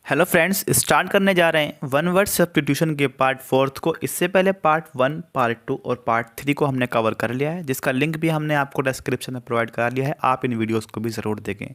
Hello friends, start करने जा रहे हैं वन वर्ड सब्स्टिट्यूशन के पार्ट फोर्थ को। इससे पहले पार्ट 1, पार्ट 2 और पार्ट 3 को हमने कवर कर लिया है, जिसका लिंक भी हमने आपको डिस्क्रिप्शन में प्रोवाइड करा लिया है। आप इन वीडियोस को भी ज़रूर देखें।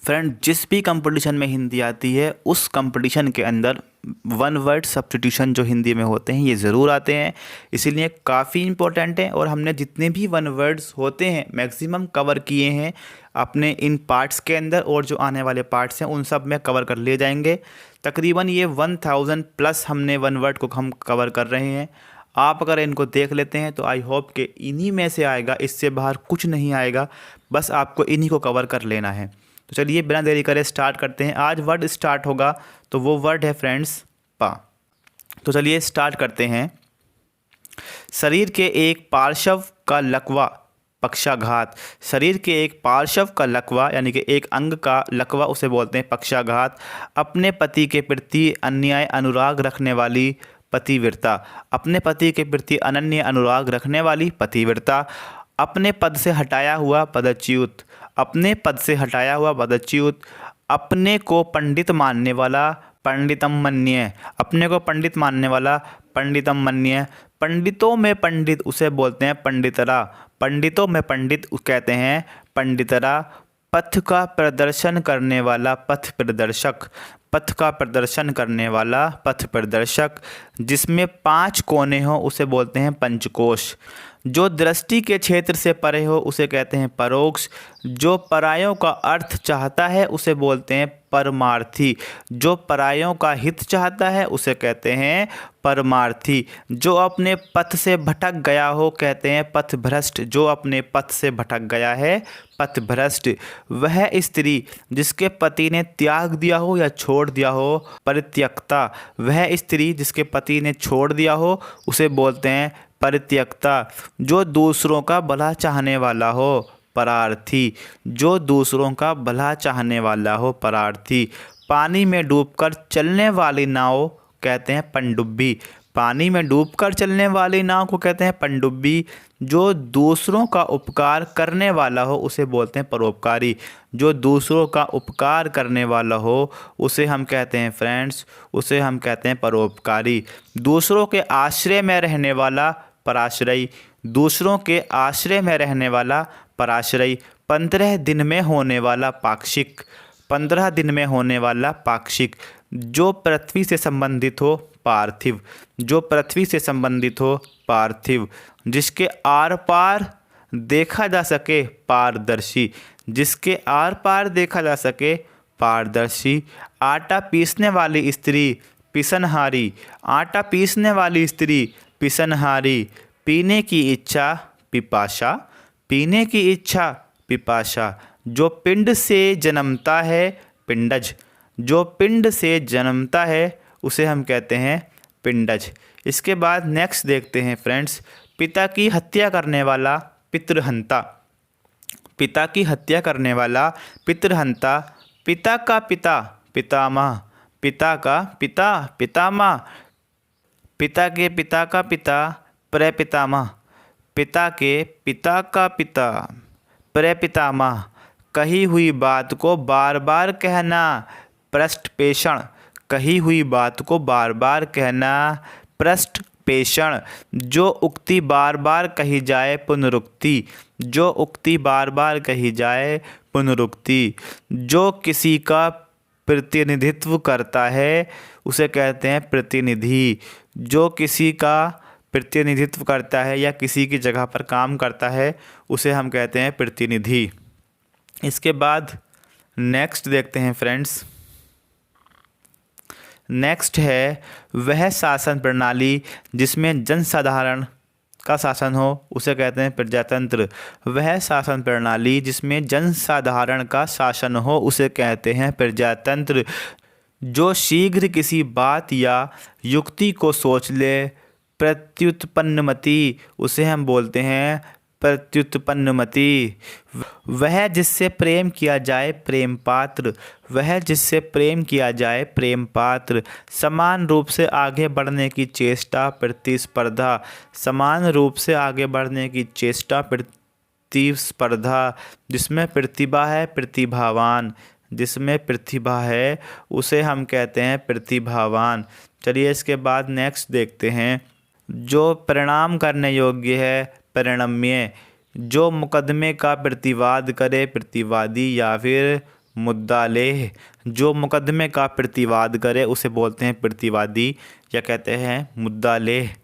फ्रेंड, जिस भी कंपटीशन में हिंदी आती है उस कंपटीशन के अंदर वन वर्ड सब्स्टिट्यूशन जो हिंदी में होते हैं ये ज़रूर आते हैं, इसीलिए काफ़ी इंपॉर्टेंट है। और हमने जितने भी वन वर्ड्स होते हैं मैक्सिमम कवर किए हैं अपने इन पार्ट्स के अंदर, और जो आने वाले पार्ट्स हैं उन सब में कवर कर लिए जाएंगे। तकरीबन ये 1000 प्लस हमने वन वर्ड को हम कवर कर रहे हैं। आप अगर इनको देख लेते हैं तो आई होप कि इन्हीं में से आएगा, इससे बाहर कुछ नहीं आएगा। बस आपको इन्हीं को कवर कर लेना है। तो चलिए बिना देरी करे स्टार्ट करते हैं। आज वर्ड स्टार्ट होगा तो वो वर्ड है फ्रेंड्स पा। तो चलिए स्टार्ट करते हैं। शरीर के एक पार्श्व का लकवा पक्षाघात। शरीर के एक पार्श्व का लकवा यानी कि एक अंग का लकवा उसे बोलते हैं पक्षाघात। अपने पति के प्रति अन्याय अनुराग रखने वाली पतिव्रता। अपने पति के प्रति अनन्य अनुराग रखने वाली पतिव्रता। अपने पद से हटाया हुआ पदच्युत। अपने पद से हटाया हुआ पदच्युत। अपने को पंडित मानने वाला पंडितम मन्य। अपने को पंडित मानने वाला पंडितम मन्य। पंडितों में पंडित उसे बोलते हैं पंडितरा। पंडितों में पंडित कहते हैं पंडितरा। पथ का प्रदर्शन करने वाला पथ प्रदर्शक। पथ का प्रदर्शन करने वाला पथ प्रदर्शक। जिसमें 5 कोने हो उसे बोलते हैं पंचकोश। जो दृष्टि के क्षेत्र से परे हो उसे कहते हैं परोक्ष। जो परायों का अर्थ चाहता है उसे बोलते हैं परमार्थी। जो परायों का हित चाहता है उसे कहते हैं परमार्थी। जो अपने पथ से भटक गया हो कहते हैं पथभ्रष्ट। जो अपने पथ से भटक गया है पथभ्रष्ट। वह स्त्री जिसके पति ने त्याग दिया हो या छोड़ दिया हो परित्यक्ता। वह स्त्री जिसके पति ने छोड़ दिया हो उसे बोलते हैं परित्यक्ता। जो दूसरों का भला चाहने वाला हो परार्थी। जो दूसरों का भला चाहने वाला हो परार्थी। पानी में डूबकर चलने वाली नाव कहते हैं पनडुब्बी। पानी में डूबकर चलने वाली नाव को कहते हैं पनडुब्बी। जो दूसरों का उपकार करने वाला हो उसे बोलते हैं परोपकारी। जो दूसरों का उपकार करने वाला हो उसे हम कहते हैं फ्रेंड्स, उसे हम कहते हैं परोपकारी। दूसरों के आश्रय में रहने वाला पराश्रयी। दूसरों के आश्रय में रहने वाला पराश्रयी। 15 दिन में होने वाला पाक्षिक। 15 दिन में होने वाला पाक्षिक। जो पृथ्वी से संबंधित हो पार्थिव। जो पृथ्वी से संबंधित हो पार्थिव। जिसके आर पार देखा जा सके पारदर्शी। जिसके आर पार देखा जा सके पारदर्शी। आटा पीसने वाली स्त्री पिसनहारी। आटा पीसने वाली स्त्री पिसनहारी। पीने की इच्छा पिपाशा। पीने की इच्छा पिपाशा। जो पिंड से जन्मता है पिंडज। जो पिंड से जन्मता है उसे हम कहते हैं पिंडज। इसके बाद नेक्स्ट देखते हैं फ्रेंड्स। पिता की हत्या करने वाला पितृहंता। पिता की हत्या करने वाला पितृहंता। पिता का पिता पितामह। पिता का पिता पितामह। पिता के पिता का पिता प्रपितामह। पिता के पिता का पिता प्रपितामह। कही हुई बात को बार बार कहना पृष्ठपेषण। कही हुई बात को बार बार कहना पृष्ठपेषण। जो उक्ति बार बार कही जाए पुनरुक्ति। जो उक्ति बार बार कही जाए पुनरुक्ति। जो किसी का प्रतिनिधित्व करता है उसे कहते हैं प्रतिनिधि। जो किसी का प्रतिनिधित्व करता है या किसी की जगह पर काम करता है उसे हम कहते हैं प्रतिनिधि। इसके बाद नेक्स्ट देखते हैं फ्रेंड्स। नेक्स्ट है वह शासन प्रणाली जिसमें जनसाधारण का शासन हो उसे कहते हैं प्रजातंत्र। वह शासन प्रणाली जिसमें जनसाधारण का शासन हो उसे कहते हैं प्रजातंत्र। जो शीघ्र किसी बात या युक्ति को सोच ले प्रत्युत्पन्नमति उसे हम बोलते हैं प्रत्युत्पन्नमति। वह जिससे प्रेम किया जाए प्रेम पात्र। वह जिससे प्रेम किया जाए प्रेम पात्र। समान रूप से आगे बढ़ने की चेष्टा प्रतिस्पर्धा। समान रूप से आगे बढ़ने की चेष्टा प्रतिस्पर्धा। जिसमें प्रतिभा है प्रतिभावान। जिसमें प्रतिभा है उसे हम कहते हैं प्रतिभावान। चलिए इसके बाद नेक्स्ट देखते हैं। जो परिणाम करने योग्य है परिणम्य। जो मुकदमे का प्रतिवाद करे प्रतिवादी या फिर मुद्दालेह। जो मुकदमे का प्रतिवाद करे उसे बोलते हैं प्रतिवादी या कहते हैं मुद्दालेह।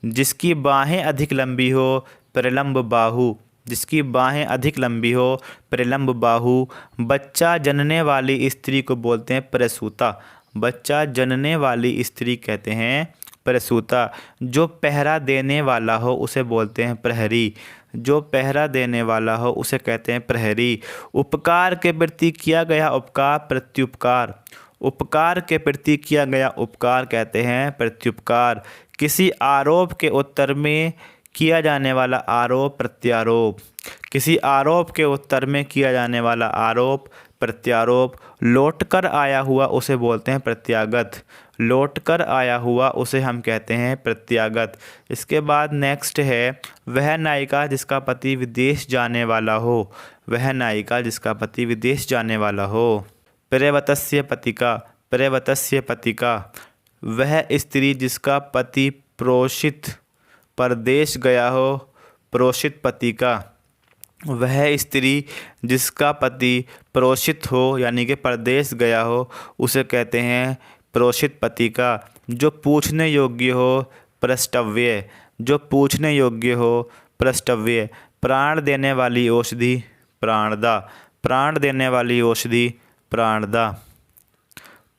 जिसकी बाहें अधिक लंबी हो प्रलंब बाहु। जिसकी बाहें अधिक लंबी हो प्रलंब बाहु। बच्चा जनने वाली स्त्री को बोलते हैं प्रसूता। बच्चा जनने वाली स्त्री कहते हैं प्रसूता। जो पहरा देने वाला हो उसे बोलते हैं प्रहरी। जो पहरा देने वाला हो उसे कहते हैं प्रहरी। उपकार के प्रति किया गया उपकार प्रत्युपकार। उपकार के प्रति किया गया उपकार कहते हैं प्रत्युपकार। किसी आरोप के उत्तर में किया जाने वाला आरोप प्रत्यारोप। किसी आरोप के उत्तर में किया जाने वाला आरोप प्रत्यारोप। लौटकर आया हुआ उसे बोलते हैं प्रत्यागत। लौटकर आया हुआ उसे हम कहते हैं प्रत्यागत। इसके बाद नेक्स्ट है वह नायिका जिसका पति विदेश जाने वाला हो। वह नायिका जिसका पति विदेश जाने वाला हो। प्रेवतस्य पतिका। प्रेवतस्य पतिका। वह स्त्री जिसका पति प्रोषित परदेश गया हो प्रोषित पति का। वह स्त्री जिसका पति प्रोषित हो यानी कि परदेश गया हो उसे कहते हैं प्रोषित पति का। जो पूछने योग्य हो प्रष्टव्य। जो पूछने योग्य हो प्रष्टव्य। प्राण देने वाली औषधि प्राणदा। प्राण देने वाली औषधि प्राणदा।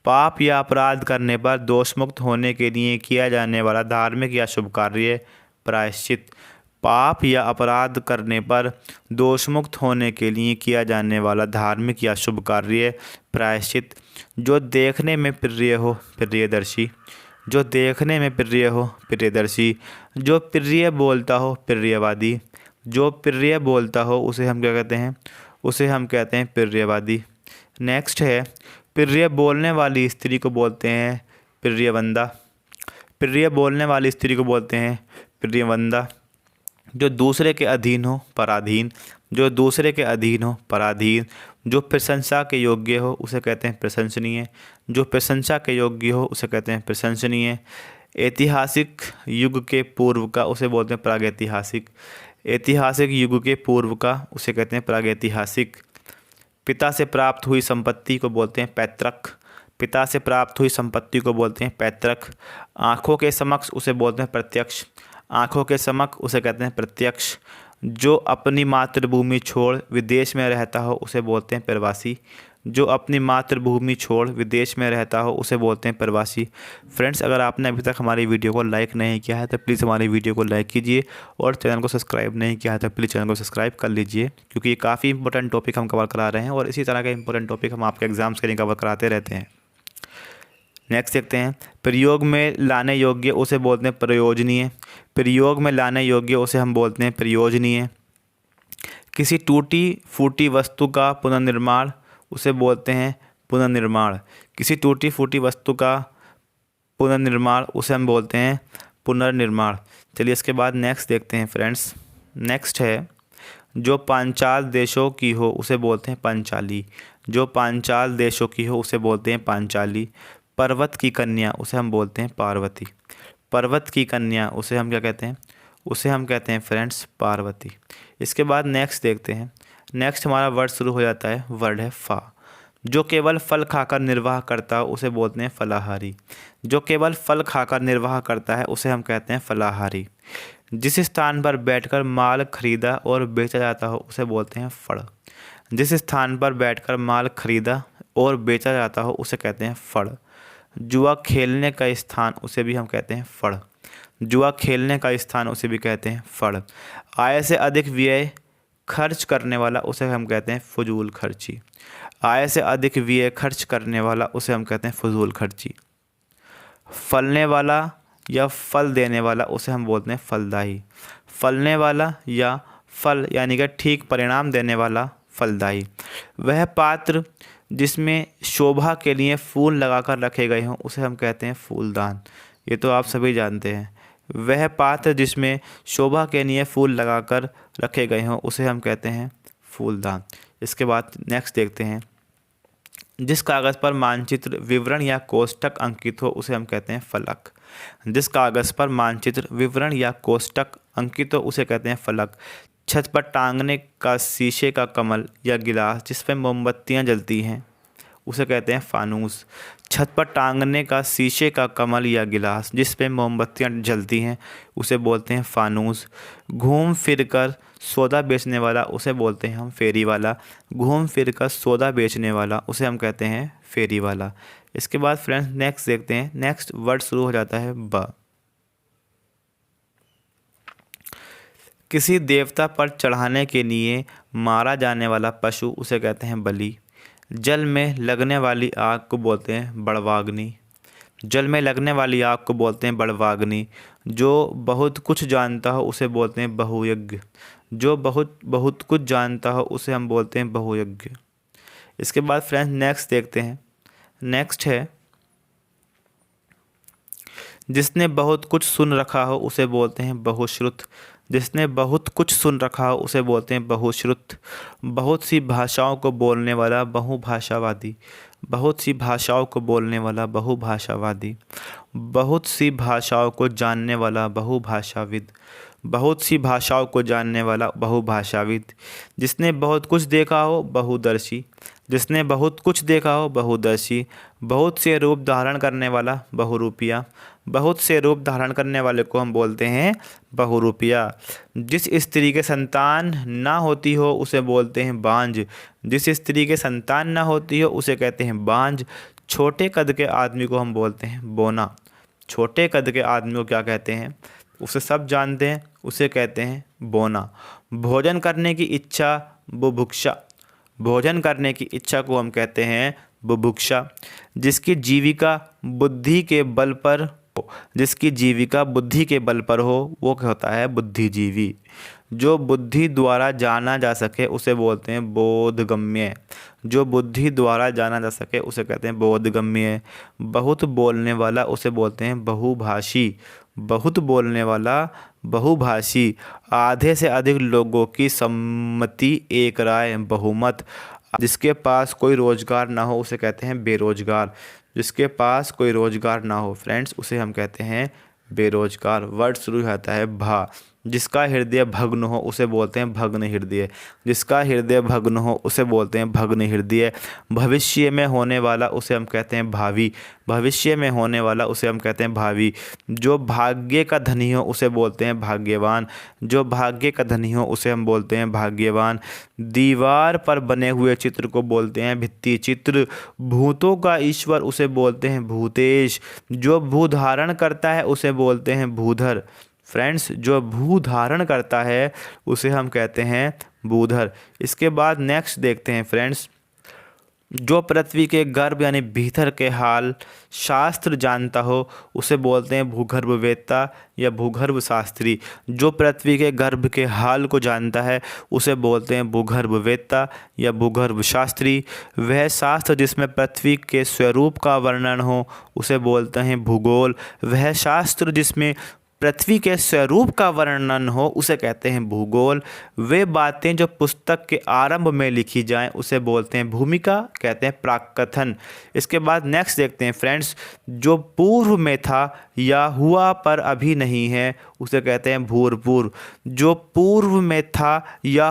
पाप या अपराध करने पर दोषमुक्त होने के लिए किया जाने वाला धार्मिक या शुभ कार्य प्रायश्चित। पाप या अपराध करने पर दोषमुक्त होने के लिए किया जाने वाला धार्मिक या शुभ कार्य प्रायश्चित। जो देखने में प्रिय हो प्रियदर्शी। जो देखने में प्रिय हो प्रियदर्शी। जो प्रिय बोलता हो प्रियवादी। जो प्रिय बोलता हो उसे हम क्या कहते हैं उसे हम कहते हैं प्रियवादी। नेक्स्ट है प्रिय बोलने वाली स्त्री को बोलते हैं प्रियवंदा। प्रिय बोलने वाली स्त्री को बोलते हैं प्रियवंदा। जो दूसरे के अधीन हो पराधीन। जो दूसरे के अधीन हो पराधीन। जो प्रशंसा के योग्य हो उसे कहते हैं प्रशंसनीय। जो प्रशंसा के योग्य हो उसे कहते हैं प्रशंसनीय। ऐतिहासिक युग के पूर्व का उसे बोलते हैं प्रागैतिहासिक। ऐतिहासिक युग के पूर्व का उसे कहते हैं प्रागैतिहासिक। पिता से प्राप्त हुई संपत्ति को बोलते हैं पैतृक। पिता से प्राप्त हुई संपत्ति को बोलते हैं पैतृक। आँखों के समक्ष उसे बोलते हैं प्रत्यक्ष। आँखों के समक्ष उसे कहते हैं प्रत्यक्ष। जो अपनी मातृभूमि छोड़ विदेश में रहता हो उसे बोलते हैं प्रवासी। जो अपनी मातृभूमि छोड़ विदेश में रहता हो उसे बोलते हैं प्रवासी। फ्रेंड्स, अगर आपने अभी तक हमारी वीडियो को लाइक नहीं किया है तो प्लीज़ हमारी वीडियो को लाइक कीजिए और चैनल को सब्सक्राइब नहीं किया है तो प्लीज़ चैनल को सब्सक्राइब कर लीजिए, क्योंकि ये काफ़ी इंपॉर्टेंट टॉपिक हम कवर करा रहे हैं और इसी तरह के इंपॉर्टेंट टॉपिक हम आपके एग्जाम्स के लिए कवर कराते रहते हैं। नेक्स्ट देखते हैं प्रयोग में लाने योग्य उसे बोलते हैं प्रयोजनीय। प्रयोग में लाने योग्य उसे हम बोलते हैं प्रयोजनीय। किसी टूटी फूटी वस्तु का पुनर्निर्माण उसे बोलते हैं पुनर्निर्माण। किसी टूटी फूटी वस्तु का पुनर्निर्माण उसे हम बोलते हैं पुनर्निर्माण। चलिए इसके बाद नेक्स्ट देखते हैं फ्रेंड्स। नेक्स्ट है जो पांचाल देशों की हो उसे बोलते हैं पांचाली। जो पांचाल देशों की हो उसे बोलते हैं पांचाली। पर्वत की कन्या उसे हम बोलते हैं पार्वती। पर्वत की कन्या उसे हम क्या कहते हैं उसे हम कहते हैं फ्रेंड्स पार्वती। इसके बाद नेक्स्ट देखते हैं। नेक्स्ट हमारा वर्ड शुरू हो जाता है, वर्ड है फा। जो केवल फल खाकर निर्वाह करता हो उसे बोलते हैं फलाहारी। जो केवल फल खाकर निर्वाह करता है उसे हम कहते हैं फलाहारी। जिस स्थान पर बैठकर माल खरीदा और बेचा जाता हो उसे बोलते हैं फड़। जिस स्थान पर बैठकर माल खरीदा और बेचा जाता हो उसे कहते हैं फड़। जुआ खेलने का स्थान उसे भी हम कहते हैं फड़। जुआ खेलने का स्थान उसे भी कहते हैं फड़। आय से अधिक व्यय खर्च करने वाला उसे हम कहते हैं फजूल खर्ची। आय से अधिक व्यय खर्च करने वाला उसे हम कहते हैं फजूल खर्ची। फलने वाला या फल देने वाला उसे हम बोलते हैं फलदायी। फलने वाला या फल यानी कि ठीक परिणाम देने वाला फलदायी। वह पात्र जिसमें शोभा के लिए फूल लगाकर रखे गए हों उसे हम कहते हैं फूलदान। ये तो आप सभी जानते हैं। वह पात्र जिसमें शोभा के लिए फूल लगाकर रखे गए हों उसे हम कहते हैं फूलदान। इसके बाद नेक्स्ट देखते हैं। जिस कागज़ पर मानचित्र विवरण या कोष्ठक अंकित हो उसे हम कहते हैं फलक। जिस कागज़ पर मानचित्र विवरण या कोष्ठक अंकित हो उसे कहते हैं फलक। छत पर टांगने का शीशे का कमल या गिलास जिस पर मोमबत्तियाँ जलती हैं उसे कहते हैं फानूस। छत पर टांगने का शीशे का कमल या गिलास जिस पे मोमबत्तियाँ जलती हैं उसे बोलते हैं फानूस। घूम फिर कर सौदा बेचने वाला उसे बोलते हैं हम फेरी वाला। घूम फिर कर सौदा बेचने वाला उसे हम कहते हैं फेरी वाला। इसके बाद फ्रेंड्स नेक्स्ट देखते हैं। नेक्स्ट वर्ड शुरू हो जाता है ब। किसी देवता पर चढ़ाने के लिए मारा जाने वाला पशु उसे कहते हैं बलि। जल में लगने वाली आग को बोलते हैं बड़वाग्नि। जल में लगने वाली आग को बोलते हैं बड़वाग्नि। जो बहुत कुछ जानता हो उसे बोलते हैं बहुयज्ञ। जो बहुत बहुत कुछ जानता हो उसे हम बोलते हैं बहुयज्ञ। इसके बाद फ्रेंड्स नेक्स्ट देखते हैं। नेक्स्ट है जिसने बहुत कुछ सुन रखा हो उसे बोलते हैं बहुश्रुत। जिसने बहुत कुछ सुन रखा हो उसे बोलते हैं बहुश्रुत। बहुत सी भाषाओं को बोलने वाला बहुभाषावादी। बहुत सी भाषाओं को बोलने वाला बहुभाषावादी। बहुत सी भाषाओं को जानने वाला बहुभाषाविद। बहुत सी भाषाओं को जानने वाला बहुभाषाविद। जिसने बहुत कुछ देखा हो बहुदर्शी। जिसने बहुत कुछ देखा हो बहुदर्शी। बहुत से रूप धारण करने वाला बहुरूपिया। बहुत से रूप धारण करने वाले को हम बोलते हैं बहुरूपिया। जिस स्त्री के संतान ना होती हो उसे बोलते हैं बांझ। जिस स्त्री के संतान ना होती हो उसे कहते हैं बांझ। छोटे कद के आदमी को हम बोलते हैं बोना। छोटे कद के आदमी को क्या कहते हैं उसे सब जानते हैं, उसे कहते हैं बोना। भोजन करने की इच्छा बुभुक्षा। भोजन करने की इच्छा को हम कहते हैं बुभुक्षा। जिसकी जीविका बुद्धि के बल पर हो, जिसकी जीविका बुद्धि के बल पर हो वो क्या होता है बुद्धिजीवी। जो बुद्धि द्वारा जाना जा सके उसे बोलते हैं बोधगम्य। जो बुद्धि द्वारा जाना जा सके उसे कहते हैं बोधगम्य। बहुत बोलने वाला उसे बोलते हैं बहुभाषी। बहुत बोलने वाला बहुभाषी। आधे से अधिक लोगों की सम्मति एक राय बहुमत। जिसके पास कोई रोजगार ना हो उसे कहते हैं बेरोजगार। जिसके पास कोई रोजगार ना हो फ्रेंड्स उसे हम कहते हैं बेरोजगार। वर्ड शुरू होता है भा। जिसका हृदय भग्न हो उसे बोलते हैं भग्न हृदय। जिसका हृदय भग्न हो उसे बोलते हैं भग्न हृदय। भविष्य में होने वाला उसे हम कहते हैं भावी। भविष्य में होने वाला उसे हम कहते हैं भावी। जो भाग्य का धनी हो उसे बोलते हैं भाग्यवान। जो भाग्य का धनी हो उसे हम बोलते हैं भाग्यवान। दीवार पर बने हुए चित्र को बोलते हैं भित्ति चित्र। भूतों का ईश्वर उसे बोलते हैं भूतेश। जो भू धारण करता है उसे बोलते हैं भूधर। फ्रेंड्स जो भू धारण करता है उसे हम कहते हैं भूधर। इसके बाद नेक्स्ट देखते हैं फ्रेंड्स। जो पृथ्वी के गर्भ यानी भीतर के हाल शास्त्र जानता हो उसे बोलते हैं भूगर्भवेत्ता या भूगर्भ शास्त्री। जो पृथ्वी के गर्भ के हाल को जानता है उसे बोलते हैं भूगर्भवेत्ता या भूगर्भ शास्त्री। वह शास्त्र जिसमें पृथ्वी के स्वरूप का वर्णन हो उसे बोलते हैं भूगोल। वह शास्त्र जिसमें पृथ्वी के स्वरूप का वर्णन हो उसे कहते हैं भूगोल। वे बातें जो पुस्तक के आरंभ में लिखी जाएं उसे बोलते हैं भूमिका, कहते हैं प्राक्कथन। इसके बाद नेक्स्ट देखते हैं फ्रेंड्स। जो पूर्व में था या हुआ पर अभी नहीं है उसे कहते हैं भूतपूर्व। जो पूर्व में था या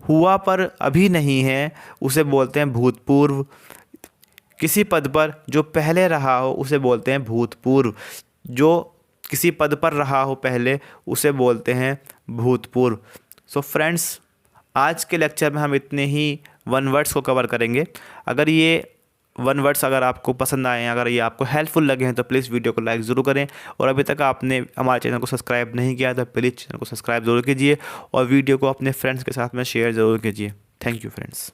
हुआ पर अभी नहीं है उसे बोलते हैं भूतपूर्व। किसी पद पर जो पहले रहा हो उसे बोलते हैं भूतपूर्व। जो किसी पद पर रहा हो पहले उसे बोलते हैं भूतपूर्व। सो फ्रेंड्स आज के लेक्चर में हम इतने ही वन वर्ड्स को कवर करेंगे। अगर ये वन वर्ड्स अगर आपको पसंद आए हैं, अगर ये आपको हेल्पफुल लगे हैं तो प्लीज़ वीडियो को लाइक ज़रूर करें। और अभी तक आपने हमारे चैनल को सब्सक्राइब नहीं किया तो प्लीज़ चैनल को सब्सक्राइब ज़रूर कीजिए और वीडियो को अपने फ्रेंड्स के साथ में शेयर ज़रूर कीजिए। Thank you friends.